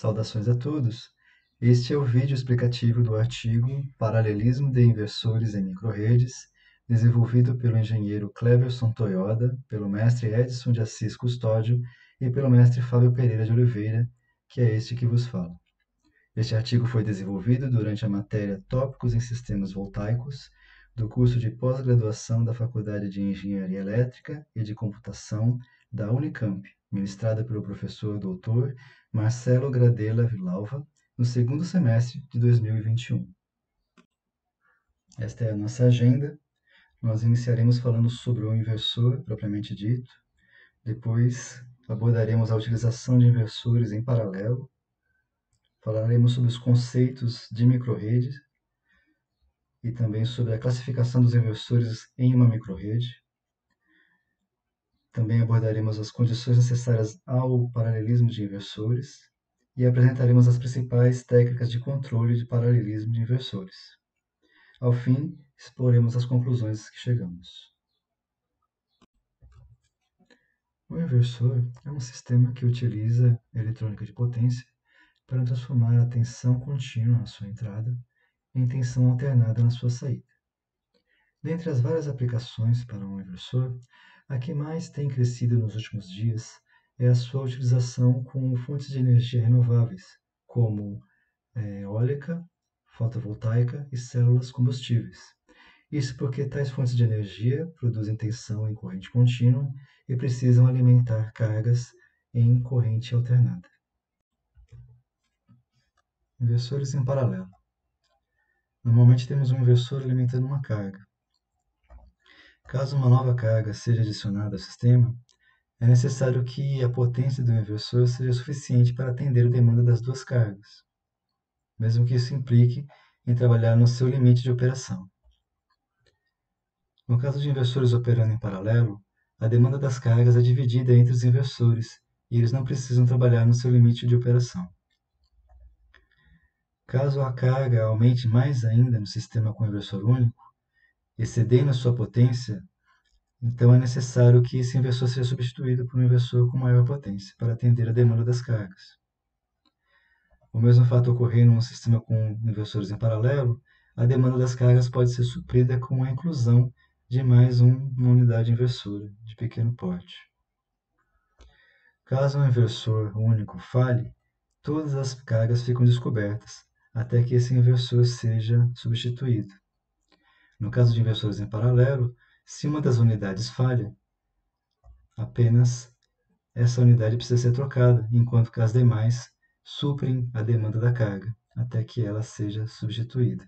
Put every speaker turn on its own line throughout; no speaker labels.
Saudações a todos! Este é o vídeo explicativo do artigo Paralelismo de inversores em microredes, desenvolvido pelo engenheiro Cleverson Toyoda, pelo mestre Edson de Assis Custódio e pelo mestre Fábio Pereira de Oliveira, que é este que vos fala. Este artigo foi desenvolvido durante a matéria Tópicos em Sistemas Voltaicos, do curso de pós-graduação da Faculdade de Engenharia Elétrica e de Computação da Unicamp, ministrada pelo professor Dr. Marcelo Gradella Villalva, no segundo semestre de 2021. Esta é a nossa agenda. Nós iniciaremos falando sobre o inversor propriamente dito, depois abordaremos a utilização de inversores em paralelo, falaremos sobre os conceitos de microrede e também sobre a classificação dos inversores em uma microrede. Também abordaremos as condições necessárias ao paralelismo de inversores e apresentaremos as principais técnicas de controle de paralelismo de inversores. Ao fim, exploremos as conclusões que chegamos. O inversor é um sistema que utiliza a eletrônica de potência para transformar a tensão contínua na sua entrada em tensão alternada na sua saída. Dentre as várias aplicações para um inversor, a que mais tem crescido nos últimos dias é a sua utilização com fontes de energia renováveis, como eólica, fotovoltaica e células combustíveis. Isso porque tais fontes de energia produzem tensão em corrente contínua e precisam alimentar cargas em corrente alternada. Inversores em paralelo. Normalmente temos um inversor alimentando uma carga. Caso uma nova carga seja adicionada ao sistema, é necessário que a potência do inversor seja suficiente para atender a demanda das duas cargas, mesmo que isso implique em trabalhar no seu limite de operação. No caso de inversores operando em paralelo, a demanda das cargas é dividida entre os inversores e eles não precisam trabalhar no seu limite de operação. Caso a carga aumente mais ainda no sistema com inversor único, excedendo a sua potência, então é necessário que esse inversor seja substituído por um inversor com maior potência para atender a demanda das cargas. O mesmo fato ocorrendo num sistema com inversores em paralelo, a demanda das cargas pode ser suprida com a inclusão de mais uma unidade inversora de pequeno porte. Caso um inversor único falhe, todas as cargas ficam descobertas, até que esse inversor seja substituído. No caso de inversores em paralelo, se uma das unidades falha, apenas essa unidade precisa ser trocada, enquanto que as demais suprem a demanda da carga, até que ela seja substituída.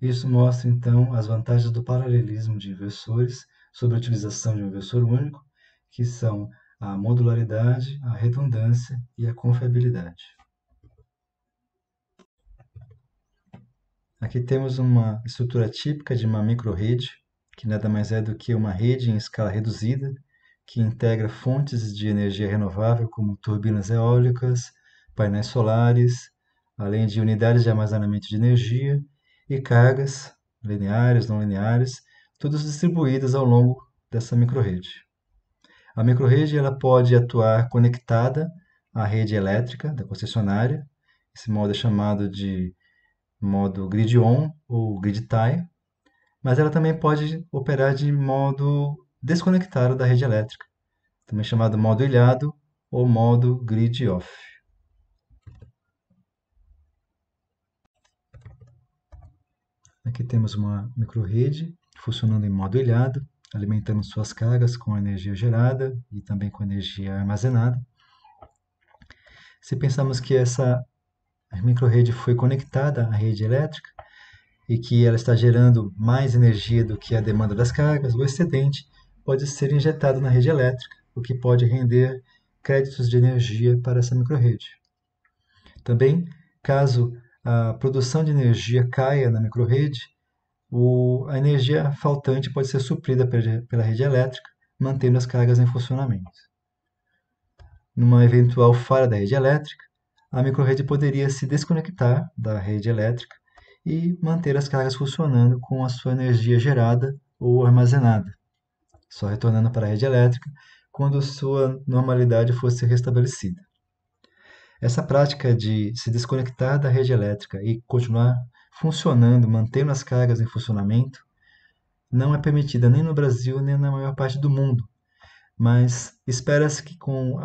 Isso mostra, então, as vantagens do paralelismo de inversores sobre a utilização de um inversor único, que são a modularidade, a redundância e a confiabilidade. Aqui temos uma estrutura típica de uma microrede, que nada mais é do que uma rede em escala reduzida, que integra fontes de energia renovável como turbinas eólicas, painéis solares, além de unidades de armazenamento de energia e cargas lineares, não lineares, todas distribuídas ao longo dessa microrede. A microrede ela pode atuar conectada à rede elétrica da concessionária. Esse modo é chamado de modo grid-on ou grid-tie, mas ela também pode operar de modo desconectado da rede elétrica, também chamado modo ilhado ou modo grid-off. Aqui temos uma microrede funcionando em modo ilhado, alimentando suas cargas com a energia gerada e também com a energia armazenada. Se pensarmos que essa microrede foi conectada à rede elétrica e que ela está gerando mais energia do que a demanda das cargas, o excedente pode ser injetado na rede elétrica, o que pode render créditos de energia para essa microrede. Também, caso a produção de energia caia na microrede, a energia faltante pode ser suprida pela rede elétrica, mantendo as cargas em funcionamento. Numa eventual falha da rede elétrica, a microrede poderia se desconectar da rede elétrica e manter as cargas funcionando com a sua energia gerada ou armazenada, só retornando para a rede elétrica quando sua normalidade fosse restabelecida. Essa prática de se desconectar da rede elétrica e continuar funcionando, mantendo as cargas em funcionamento, não é permitida nem no Brasil nem na maior parte do mundo. Mas espera-se que com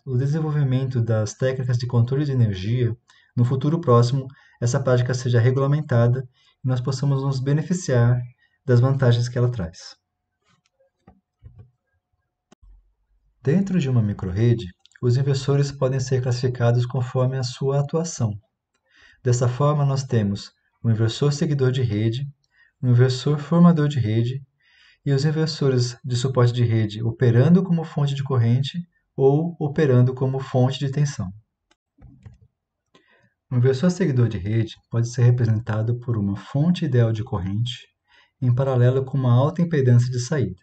o desenvolvimento das técnicas de controle de energia, no futuro próximo, essa prática seja regulamentada e nós possamos nos beneficiar das vantagens que ela traz. Dentro de uma microrrede, os inversores podem ser classificados conforme a sua atuação. Dessa forma, nós temos o inversor seguidor de rede, o inversor formador de rede e os inversores de suporte de rede operando como fonte de corrente ou operando como fonte de tensão. O inversor seguidor de rede pode ser representado por uma fonte ideal de corrente em paralelo com uma alta impedância de saída.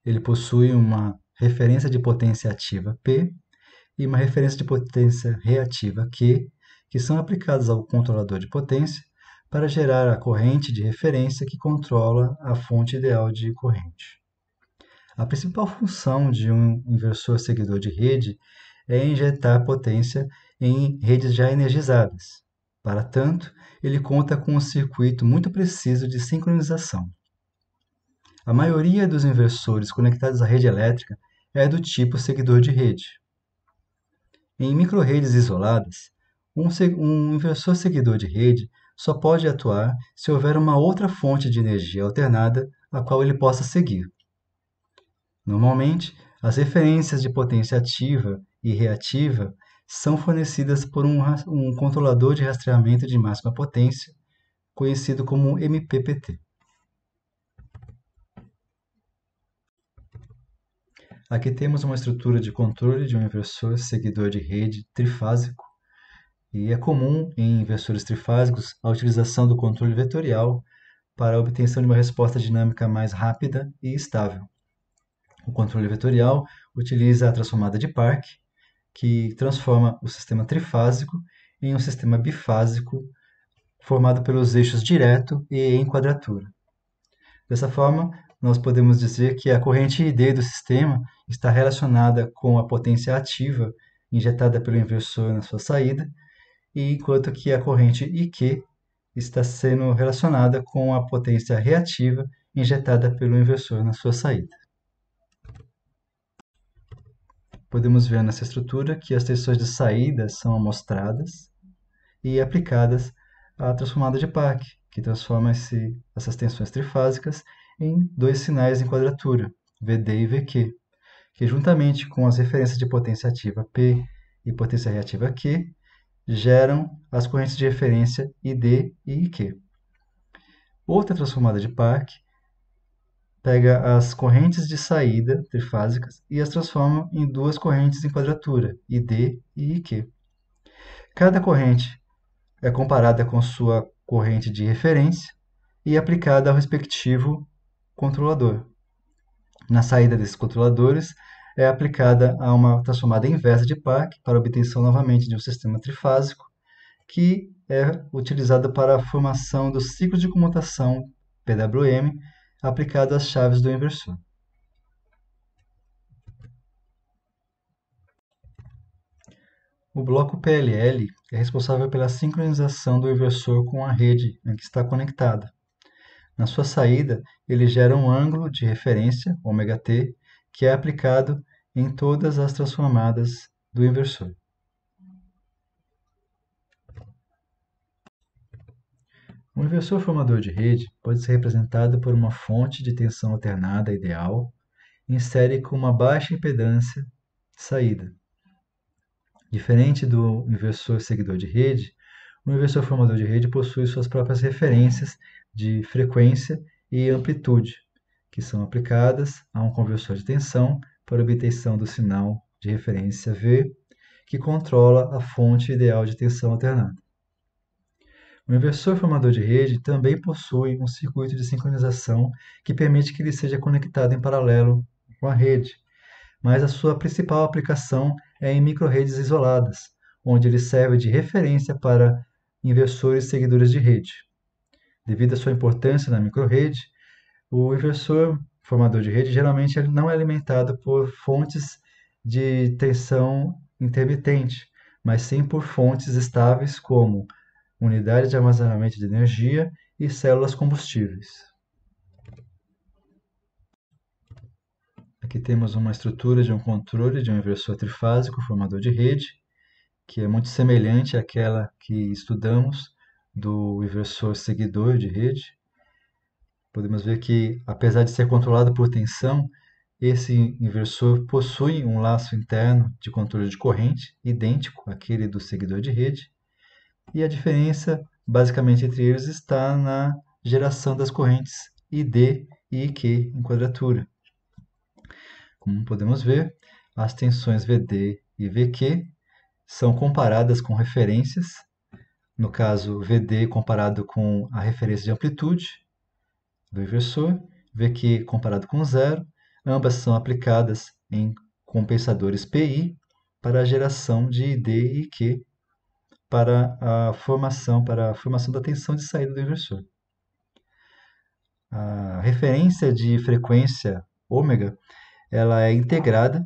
Ele possui uma referência de potência ativa P e uma referência de potência reativa Q, que são aplicadas ao controlador de potência para gerar a corrente de referência que controla a fonte ideal de corrente. A principal função de um inversor seguidor de rede é injetar potência em redes já energizadas. Para tanto, ele conta com um circuito muito preciso de sincronização. A maioria dos inversores conectados à rede elétrica é do tipo seguidor de rede. Em microrredes isoladas, um inversor seguidor de rede só pode atuar se houver uma outra fonte de energia alternada a qual ele possa seguir. Normalmente, as referências de potência ativa e reativa são fornecidas por um controlador de rastreamento de máxima potência, conhecido como MPPT. Aqui temos uma estrutura de controle de um inversor seguidor de rede trifásico, e é comum em inversores trifásicos a utilização do controle vetorial para a obtenção de uma resposta dinâmica mais rápida e estável. O controle vetorial utiliza a transformada de Park, que transforma o sistema trifásico em um sistema bifásico formado pelos eixos direto e em quadratura. Dessa forma, nós podemos dizer que a corrente ID do sistema está relacionada com a potência ativa injetada pelo inversor na sua saída, enquanto que a corrente IQ está sendo relacionada com a potência reativa injetada pelo inversor na sua saída. Podemos ver nessa estrutura que as tensões de saída são amostradas e aplicadas à transformada de Park, que transforma essas tensões trifásicas em dois sinais em quadratura, VD e VQ, que juntamente com as referências de potência ativa P e potência reativa Q, geram as correntes de referência ID e IQ. Outra transformada de Park pega as correntes de saída trifásicas e as transforma em duas correntes em quadratura, ID e IQ. Cada corrente é comparada com sua corrente de referência e aplicada ao respectivo controlador. Na saída desses controladores, é aplicada a uma transformada inversa de Park para obtenção novamente de um sistema trifásico, que é utilizado para a formação dos ciclos de comutação PWM aplicado às chaves do inversor. O bloco PLL é responsável pela sincronização do inversor com a rede em que está conectado. Na sua saída, ele gera um ângulo de referência, ômega-t, que é aplicado em todas as transformadas do inversor. O inversor formador de rede pode ser representado por uma fonte de tensão alternada ideal em série com uma baixa impedância de saída. Diferente do inversor seguidor de rede, o inversor formador de rede possui suas próprias referências de frequência e amplitude, que são aplicadas a um conversor de tensão para obtenção do sinal de referência V, que controla a fonte ideal de tensão alternada. O inversor formador de rede também possui um circuito de sincronização que permite que ele seja conectado em paralelo com a rede, mas a sua principal aplicação é em microrredes isoladas, onde ele serve de referência para inversores seguidores de rede. Devido à sua importância na microrrede, o inversor formador de rede geralmente ele não é alimentado por fontes de tensão intermitente, mas sim por fontes estáveis como unidade de armazenamento de energia e células combustíveis. Aqui temos uma estrutura de um controle de um inversor trifásico formador de rede, que é muito semelhante àquela que estudamos do inversor seguidor de rede. Podemos ver que, apesar de ser controlado por tensão, esse inversor possui um laço interno de controle de corrente, idêntico àquele do seguidor de rede, e a diferença, basicamente, entre eles está na geração das correntes ID e IQ em quadratura. Como podemos ver, as tensões VD e VQ são comparadas com referências, no caso VD comparado com a referência de amplitude do inversor, VQ comparado com zero, ambas são aplicadas em compensadores PI para a geração de ID e IQ para a formação da tensão de saída do inversor. A referência de frequência ômega ela é integrada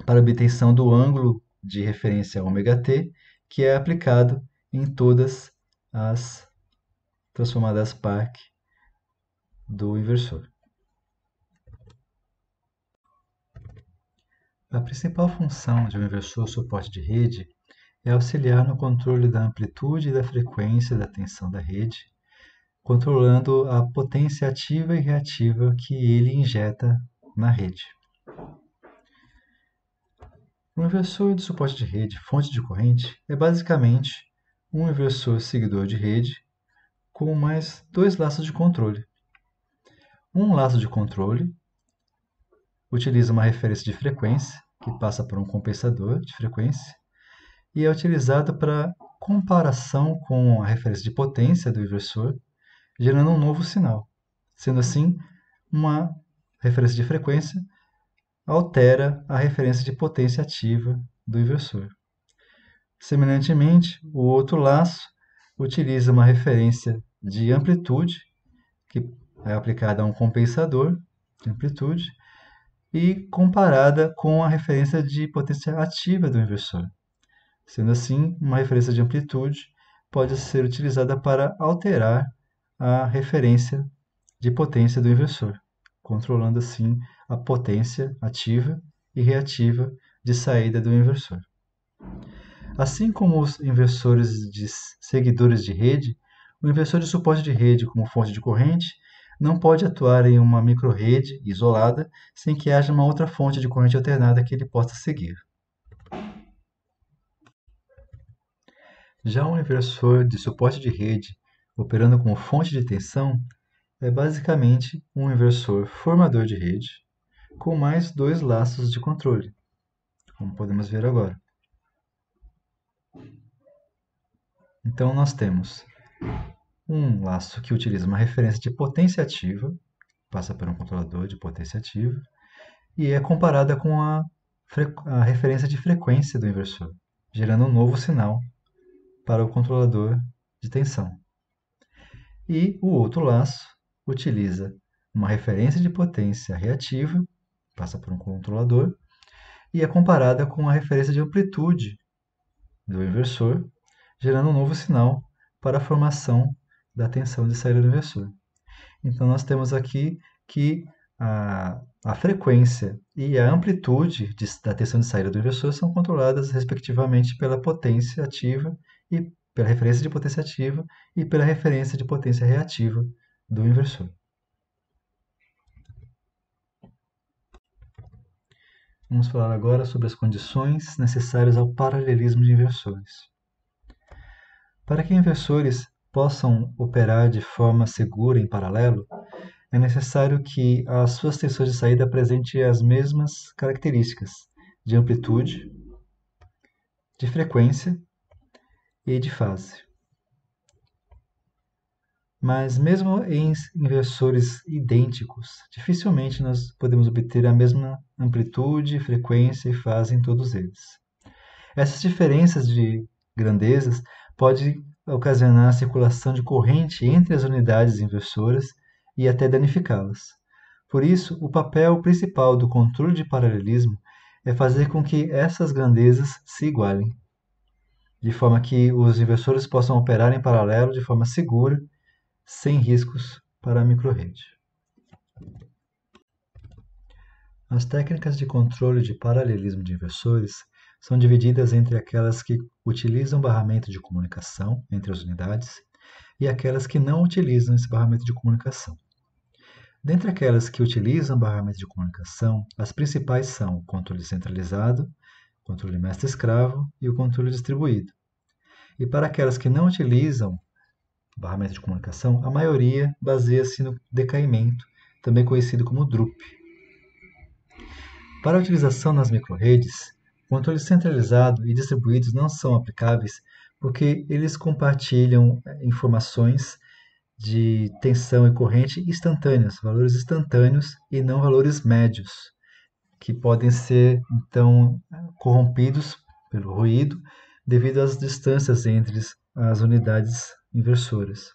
para a obtenção do ângulo de referência ômega-t, que é aplicado em todas as transformadas Park do inversor. A principal função de um inversor suporte de rede é auxiliar no controle da amplitude e da frequência da tensão da rede, controlando a potência ativa e reativa que ele injeta na rede. Um inversor de suporte de rede, fonte de corrente, é basicamente um inversor seguidor de rede com mais dois laços de controle. Um laço de controle utiliza uma referência de frequência, que passa por um compensador de frequência, e é utilizado para comparação com a referência de potência do inversor, gerando um novo sinal. Sendo assim, uma referência de frequência altera a referência de potência ativa do inversor. Semelhantemente, o outro laço utiliza uma referência de amplitude, que é aplicada a um compensador de amplitude, e comparada com a referência de potência ativa do inversor. Sendo assim, uma referência de amplitude pode ser utilizada para alterar a referência de potência do inversor, controlando assim a potência ativa e reativa de saída do inversor. Assim como os inversores de seguidores de rede, o inversor de suporte de rede como fonte de corrente não pode atuar em uma microrrede isolada sem que haja uma outra fonte de corrente alternada que ele possa seguir. Já um inversor de suporte de rede operando como fonte de tensão é basicamente um inversor formador de rede com mais dois laços de controle, como podemos ver agora. Então, nós temos um laço que utiliza uma referência de potência ativa, passa por um controlador de potência ativa, e é comparada com a referência de frequência do inversor, gerando um novo sinal para o controlador de tensão. E o outro laço utiliza uma referência de potência reativa, passa por um controlador, e é comparada com a referência de amplitude do inversor, gerando um novo sinal para a formação da tensão de saída do inversor. Então, nós temos aqui que a frequência e a amplitude da tensão de saída do inversor são controladas, respectivamente, pela potência ativa e pela referência de potência ativa e pela referência de potência reativa do inversor. Vamos falar agora sobre as condições necessárias ao paralelismo de inversores. Para que inversores possam operar de forma segura em paralelo, é necessário que as suas tensões de saída apresentem as mesmas características de amplitude, de frequência e de fase. Mas mesmo em inversores idênticos, dificilmente nós podemos obter a mesma amplitude, frequência e fase em todos eles. Essas diferenças de grandezas podem ocasionar a circulação de corrente entre as unidades inversoras e até danificá-las. Por isso, o papel principal do controle de paralelismo é fazer com que essas grandezas se igualem. de forma que os inversores possam operar em paralelo de forma segura, sem riscos para a microrrede. As técnicas de controle de paralelismo de inversores são divididas entre aquelas que utilizam barramento de comunicação entre as unidades e aquelas que não utilizam esse barramento de comunicação. Dentre aquelas que utilizam barramento de comunicação, as principais são o controle centralizado, o controle mestre-escravo e o controle distribuído. E para aquelas que não utilizam barramento de comunicação, a maioria baseia-se no decaimento, também conhecido como DRUP. Para a utilização nas microrredes, controles centralizados e distribuídos não são aplicáveis porque eles compartilham informações de tensão e corrente instantâneas, valores instantâneos e não valores médios, que podem ser, então, corrompidos pelo ruído devido às distâncias entre as unidades inversoras.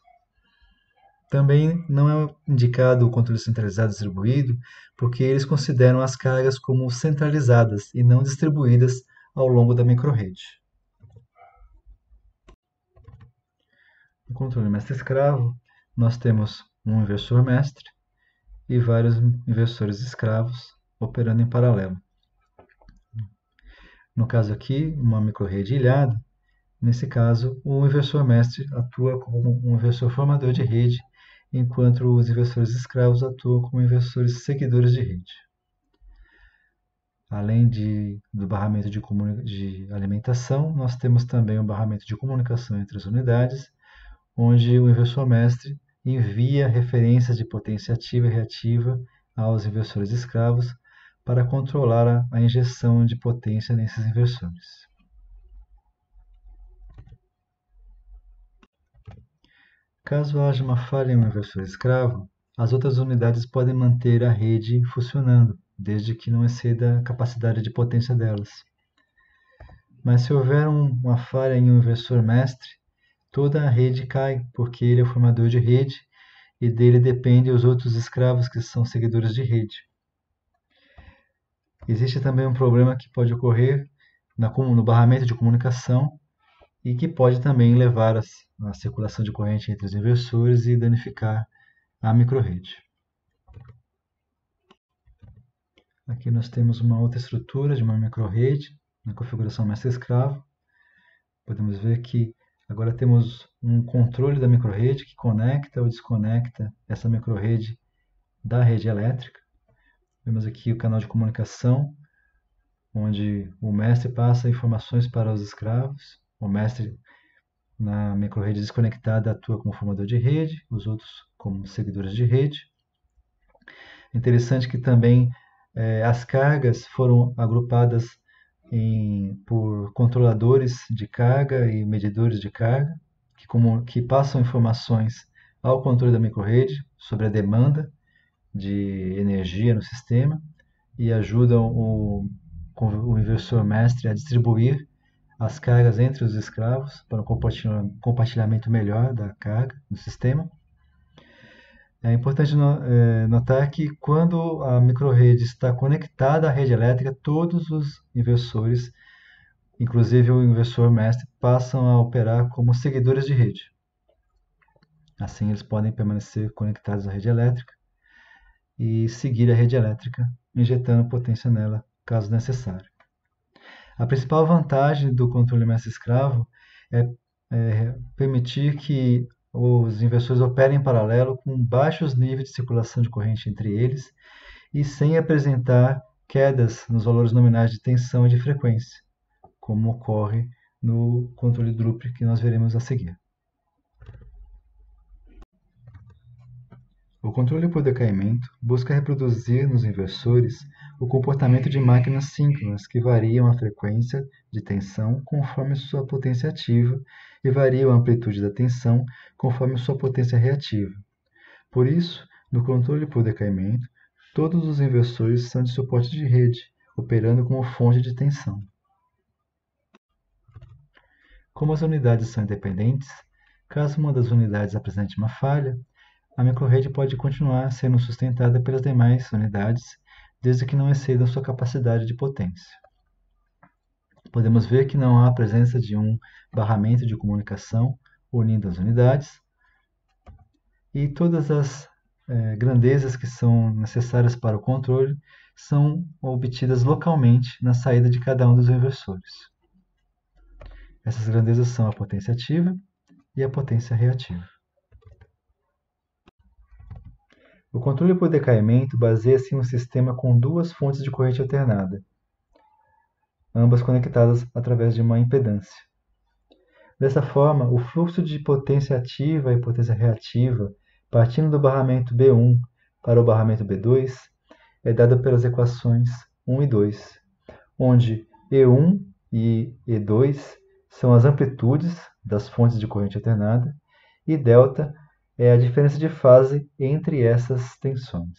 Também não é indicado o controle centralizado e distribuído porque eles consideram as cargas como centralizadas e não distribuídas ao longo da microrrede. No controle mestre-escravo, nós temos um inversor mestre e vários inversores escravos operando em paralelo. No caso aqui, uma microrrede ilhada, nesse caso, o inversor mestre atua como um inversor formador de rede, enquanto os inversores escravos atuam como inversores seguidores de rede. Além do barramento de alimentação, nós temos também o barramento de comunicação entre as unidades, onde o inversor mestre envia referências de potência ativa e reativa aos inversores escravos para controlar a injeção de potência nesses inversores. Caso haja uma falha em um inversor escravo, as outras unidades podem manter a rede funcionando, desde que não exceda a capacidade de potência delas. Mas se houver uma falha em um inversor mestre, toda a rede cai, porque ele é o formador de rede e dele dependem os outros escravos que são seguidores de rede. Existe também um problema que pode ocorrer no barramento de comunicação e que pode também levar à circulação de corrente entre os inversores e danificar a microrrede. Aqui nós temos uma outra estrutura de uma microrrede na configuração mestre-escravo. Podemos ver que agora temos um controle da microrrede que conecta ou desconecta essa microrrede da rede elétrica. Vemos aqui o canal de comunicação, onde o mestre passa informações para os escravos. O mestre, na microrrede desconectada, atua como formador de rede, os outros como seguidores de rede. Interessante que também as cargas foram agrupadas por controladores de carga e medidores de carga, que passam informações ao controle da microrrede sobre a demanda de energia no sistema e ajudam o inversor mestre a distribuir as cargas entre os escravos para um compartilhamento melhor da carga no sistema. É importante notar que quando a microrrede está conectada à rede elétrica, todos os inversores, inclusive o inversor mestre, passam a operar como seguidores de rede. Assim, eles podem permanecer conectados à rede elétrica e seguir a rede elétrica, injetando potência nela, caso necessário. A principal vantagem do controle mestre-escravo é permitir que os inversores operem em paralelo com baixos níveis de circulação de corrente entre eles e sem apresentar quedas nos valores nominais de tensão e de frequência, como ocorre no controle DRUP que nós veremos a seguir. O controle por decaimento busca reproduzir nos inversores o comportamento de máquinas síncronas que variam a frequência de tensão conforme sua potência ativa e variam a amplitude da tensão conforme sua potência reativa. Por isso, no controle por decaimento, todos os inversores são de suporte de rede, operando como fonte de tensão. Como as unidades são independentes, caso uma das unidades apresente uma falha, a microrrede pode continuar sendo sustentada pelas demais unidades, desde que não excedam sua capacidade de potência. podemos ver que não há a presença de um barramento de comunicação unindo as unidades, e todas as grandezas que são necessárias para o controle são obtidas localmente na saída de cada um dos inversores. Essas grandezas são a potência ativa e a potência reativa. O controle por decaimento baseia-se em um sistema com duas fontes de corrente alternada, ambas conectadas através de uma impedância. Dessa forma, o fluxo de potência ativa e potência reativa, partindo do barramento B1 para o barramento B2, é dado pelas equações 1 e 2, onde E1 e E2 são as amplitudes das fontes de corrente alternada e delta é a diferença de fase entre essas tensões.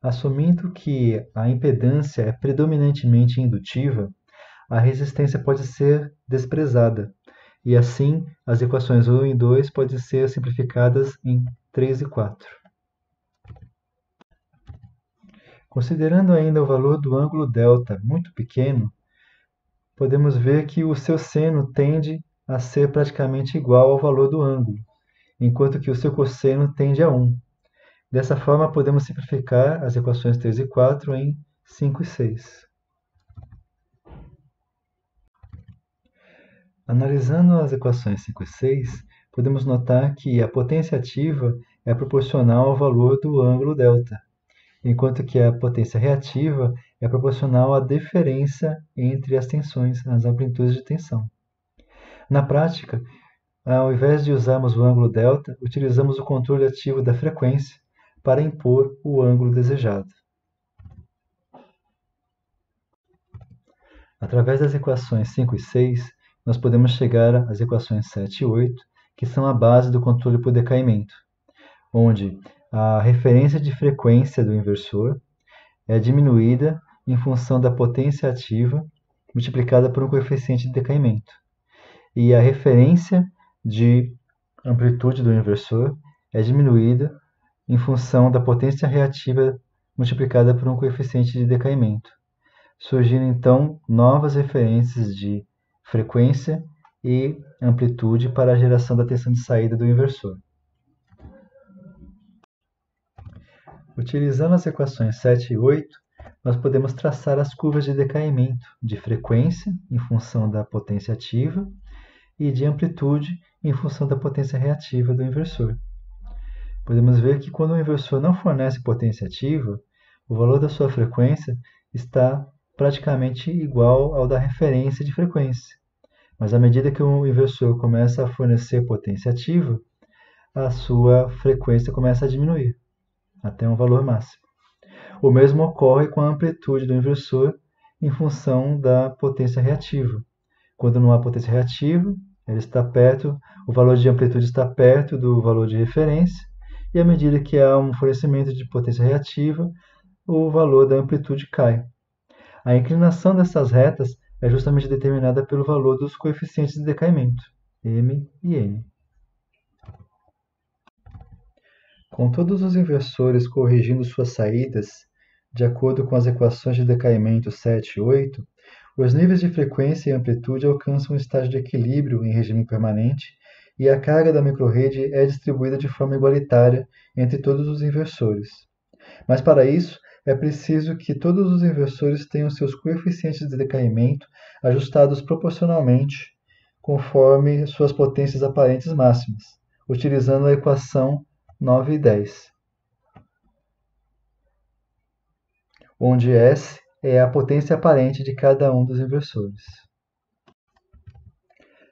Assumindo que a impedância é predominantemente indutiva, a resistência pode ser desprezada, e assim as equações 1 e 2 podem ser simplificadas em 3 e 4. Considerando ainda o valor do ângulo delta muito pequeno, podemos ver que o seu seno tende a ser praticamente igual ao valor do ângulo, enquanto que o seu cosseno tende a 1. Dessa forma, podemos simplificar as equações 3 e 4 em 5 e 6. Analisando as equações 5 e 6, podemos notar que a potência ativa é proporcional ao valor do ângulo delta, enquanto que a potência reativa é proporcional à diferença entre as tensões, as amplitudes de tensão. Na prática, ao invés de usarmos o ângulo delta, utilizamos o controle ativo da frequência para impor o ângulo desejado. Através das equações 5 e 6, nós podemos chegar às equações 7 e 8, que são a base do controle por decaimento, onde a referência de frequência do inversor é diminuída em função da potência ativa multiplicada por um coeficiente de decaimento, e a referência de amplitude do inversor é diminuída em função da potência reativa multiplicada por um coeficiente de decaimento, surgindo então novas referências de frequência e amplitude para a geração da tensão de saída do inversor. Utilizando as equações 7 e 8, nós podemos traçar as curvas de decaimento de frequência em função da potência ativa e de amplitude em função da potência reativa do inversor. Podemos ver que quando o inversor não fornece potência ativa, o valor da sua frequência está praticamente igual ao da referência de frequência. Mas à medida que o inversor começa a fornecer potência ativa, a sua frequência começa a diminuir até um valor máximo. O mesmo ocorre com a amplitude do inversor em função da potência reativa. Quando não há potência reativa, o valor de amplitude está perto do valor de referência, e à medida que há um fornecimento de potência reativa, o valor da amplitude cai. A inclinação dessas retas é justamente determinada pelo valor dos coeficientes de decaimento, m e n. Com todos os inversores corrigindo suas saídas, de acordo com as equações de decaimento 7 e 8, os níveis de frequência e amplitude alcançam um estágio de equilíbrio em regime permanente e a carga da microrrede é distribuída de forma igualitária entre todos os inversores. Mas para isso, é preciso que todos os inversores tenham seus coeficientes de decaimento ajustados proporcionalmente conforme suas potências aparentes máximas, utilizando a equação 9 e 10, onde S é a potência aparente de cada um dos inversores.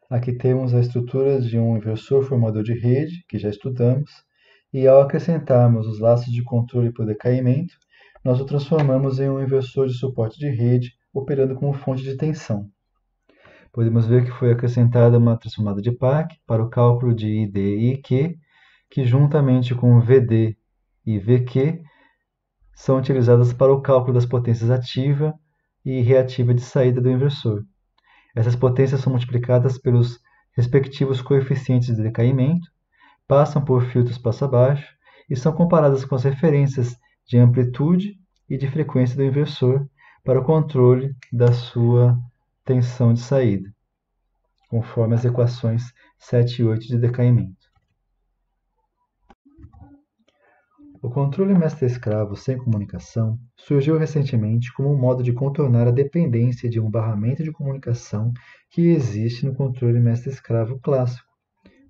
Aqui temos a estrutura de um inversor formador de rede, que já estudamos, e ao acrescentarmos os laços de controle por decaimento, nós o transformamos em um inversor de suporte de rede, operando como fonte de tensão. Podemos ver que foi acrescentada uma transformada de Park para o cálculo de ID e IQ, que juntamente com VD e VQ são utilizadas para o cálculo das potências ativa e reativa de saída do inversor. Essas potências são multiplicadas pelos respectivos coeficientes de decaimento, passam por filtros passo abaixo e são comparadas com as referências de amplitude e de frequência do inversor para o controle da sua tensão de saída, conforme as equações 7 e 8 de decaimento. O controle mestre-escravo sem comunicação surgiu recentemente como um modo de contornar a dependência de um barramento de comunicação que existe no controle mestre-escravo clássico.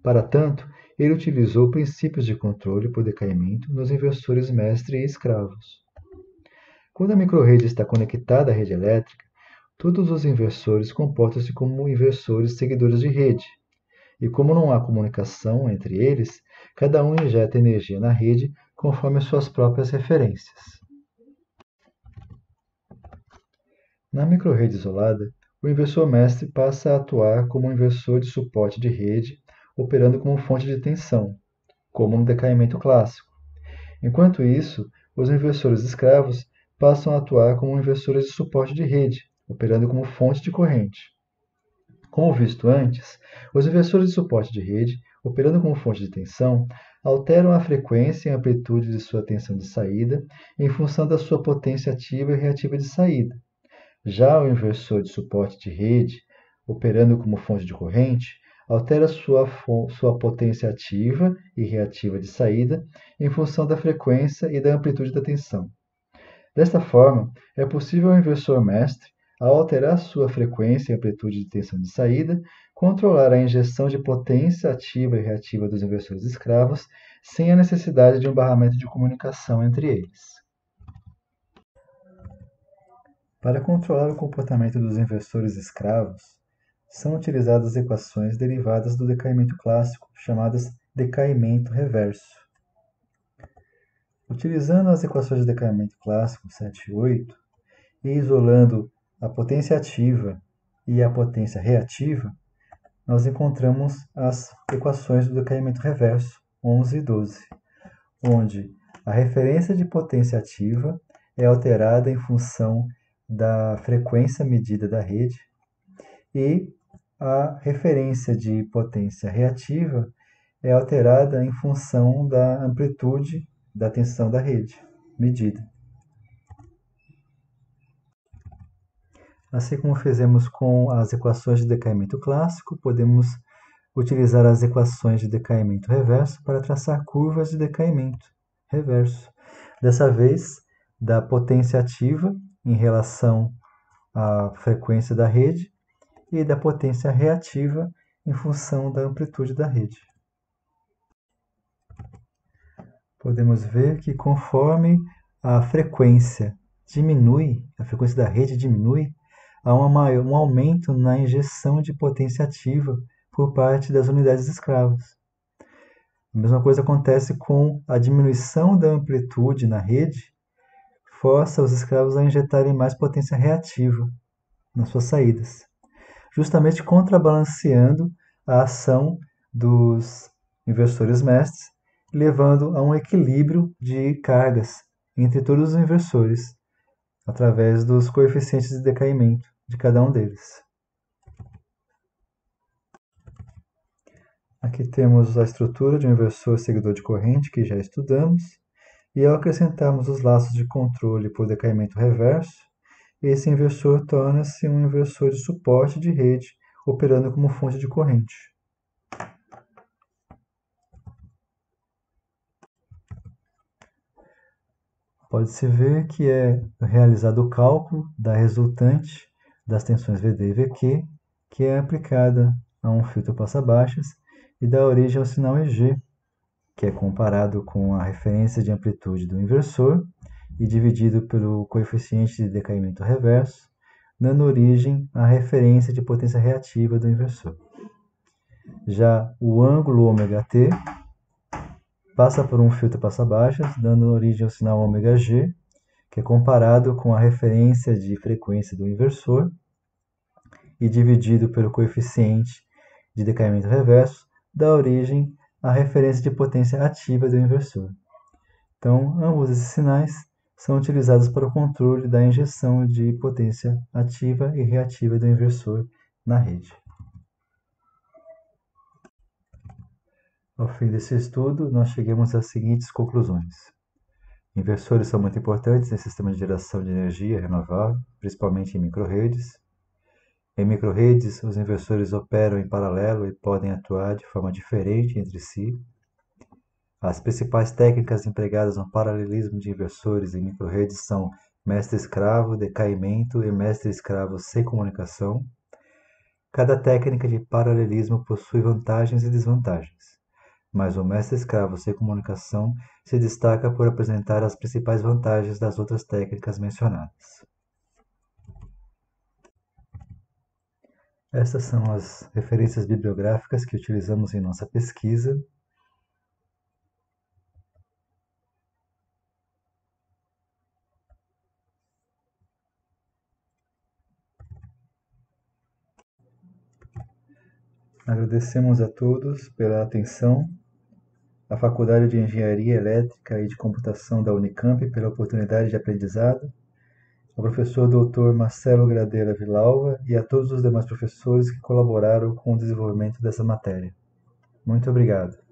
Para tanto, ele utilizou princípios de controle por decaimento nos inversores mestre e escravos. Quando a microrrede está conectada à rede elétrica, todos os inversores comportam-se como inversores seguidores de rede, e como não há comunicação entre eles, cada um injeta energia na rede conforme suas próprias referências. Na microrrede isolada, o inversor mestre passa a atuar como um inversor de suporte de rede, operando como fonte de tensão, como no decaimento clássico. Enquanto isso, os inversores escravos passam a atuar como inversores de suporte de rede, operando como fonte de corrente. Como visto antes, os inversores de suporte de rede, operando como fonte de tensão, alteram a frequência e a amplitude de sua tensão de saída em função da sua potência ativa e reativa de saída. Já o inversor de suporte de rede, operando como fonte de corrente, altera sua potência ativa e reativa de saída em função da frequência e da amplitude da tensão. Desta forma, é possível ao inversor mestre, ao alterar sua frequência e amplitude de tensão de saída, controlar a injeção de potência ativa e reativa dos inversores escravos sem a necessidade de um barramento de comunicação entre eles. Para controlar o comportamento dos inversores escravos, são utilizadas equações derivadas do decaimento clássico, chamadas decaimento reverso. Utilizando as equações de decaimento clássico 7 e 8, e isolando a potência ativa e a potência reativa, nós encontramos as equações do decaimento reverso 11 e 12, onde a referência de potência ativa é alterada em função da frequência medida da rede e a referência de potência reativa é alterada em função da amplitude da tensão da rede medida. Assim como fizemos com as equações de decaimento clássico, podemos utilizar as equações de decaimento reverso para traçar curvas de decaimento reverso. Dessa vez, da potência ativa em relação à frequência da rede e da potência reativa em função da amplitude da rede. Podemos ver que conforme a frequência diminui, a frequência da rede diminui, há um aumento na injeção de potência ativa por parte das unidades escravas. A mesma coisa acontece com a diminuição da amplitude na rede, força os escravos a injetarem mais potência reativa nas suas saídas, justamente contrabalanceando a ação dos inversores mestres, levando a um equilíbrio de cargas entre todos os inversores, através dos coeficientes de decaimento de cada um deles. Aqui temos a estrutura de um inversor seguidor de corrente, que já estudamos, e ao acrescentarmos os laços de controle por decaimento reverso, esse inversor torna-se um inversor de suporte de rede, operando como fonte de corrente. Pode-se ver que é realizado o cálculo da resultante das tensões VD e VQ, que é aplicada a um filtro passa-baixas e dá origem ao sinal EG, que é comparado com a referência de amplitude do inversor e dividido pelo coeficiente de decaimento reverso, dando origem à referência de potência reativa do inversor. Já o ângulo ômega-t passa por um filtro passa-baixas, dando origem ao sinal ômega-g, que é comparado com a referência de frequência do inversor e dividido pelo coeficiente de decaimento reverso, dá origem à referência de potência ativa do inversor. Então, ambos esses sinais são utilizados para o controle da injeção de potência ativa e reativa do inversor na rede. Ao fim desse estudo, nós chegamos às seguintes conclusões. Inversores são muito importantes em sistemas de geração de energia renovável, principalmente em microrredes. Em microrredes, os inversores operam em paralelo e podem atuar de forma diferente entre si. As principais técnicas empregadas no paralelismo de inversores em microrredes são mestre-escravo, decaimento e mestre-escravo sem comunicação. Cada técnica de paralelismo possui vantagens e desvantagens, mas o mestre-escravo sem comunicação se destaca por apresentar as principais vantagens das outras técnicas mencionadas. Essas são as referências bibliográficas que utilizamos em nossa pesquisa. Agradecemos a todos pela atenção, à Faculdade de Engenharia Elétrica e de Computação da Unicamp pela oportunidade de aprendizado, ao professor Dr. Marcelo Gradeira Villalva e a todos os demais professores que colaboraram com o desenvolvimento dessa matéria. Muito obrigado.